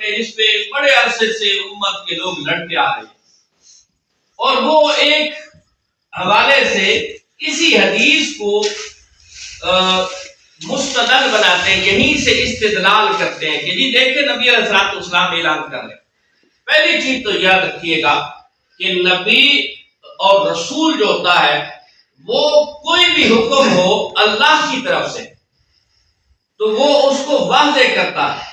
کہ اس پہ بڑے عرصے سے امت کے لوگ لڑتے آ رہے ہیں، اور وہ ایک حوالے سے اسی حدیث کو مستدل بناتے ہیں، یہیں سے استدلال کرتے ہیں کہ جی دیکھیں نبی علیہ الصلوۃ والسلام اعلان کر رہے ہیں۔ پہلی چیز تو یاد رکھیے گا کہ نبی اور رسول جو ہوتا ہے وہ کوئی بھی حکم ہو اللہ کی طرف سے تو وہ اس کو واضح کرتا ہے،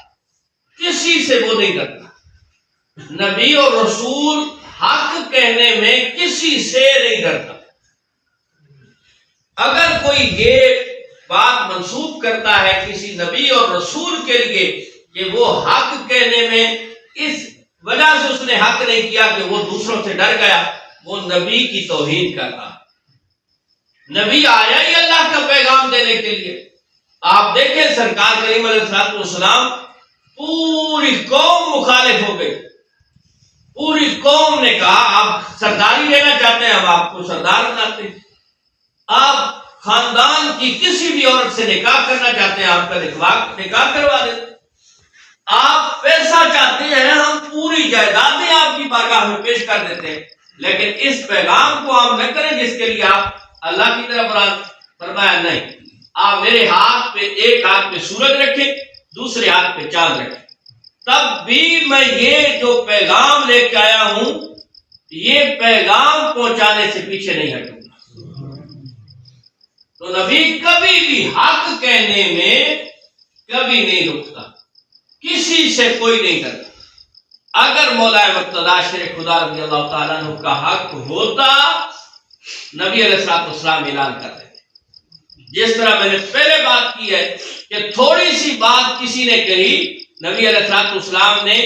کسی سے وہ نہیں کرتا۔ نبی اور رسول حق کہنے میں کسی سے نہیں ڈرتا۔ اگر کوئی یہ بات منسوب کرتا ہے کسی نبی اور رسول کے لیے کہ وہ حق کہنے میں اس وجہ سے اس نے حق نہیں کیا کہ وہ دوسروں سے ڈر گیا، وہ نبی کی توہین کرتا۔ نبی آیا ہی اللہ کا پیغام دینے کے لیے۔ آپ دیکھیں سرکار کریم علیہ الصلوۃ والسلام پوری قوم مخالف ہو گئی، پوری قوم نے کہا آپ سرداری لینا چاہتے ہیں ہم آپ کو سردار بناتے ہیں، آپ خاندان کی کسی بھی عورت سے نکاح کرنا چاہتے ہیں آپ کا نکاح کروا دیتے، آپ پیسہ چاہتے ہیں ہم پوری جائیدادیں آپ کی بارگاہ میں پیش کر دیتے ہیں، لیکن اس پیغام کو عام نہ کریں جس کے لیے آپ اللہ کی طرف فرمایا نہیں، آپ میرے ہاتھ پہ ایک ہاتھ پہ سورج رکھیں دوسرے ہاتھ پہ چاند رکھیں، تب بھی میں یہ جو پیغام لے کے آیا ہوں یہ پیغام پہنچانے سے پیچھے نہیں ہٹوں گا۔ تو نبی کبھی بھی حق کہنے میں کبھی نہیں رکتا، کسی سے کوئی نہیں کرتا۔ اگر مولا مقتدی شیر خدا رضی اللہ تعالیٰ عنہ کا حق ہوتا نبی علیہ الصلوۃ والسلام اعلان کر دیتے۔ جس طرح میں نے پہلے بات کی ہے کہ تھوڑی سی بات کسی نے کہی، نبی علیہ الصلوۃ والسلام نے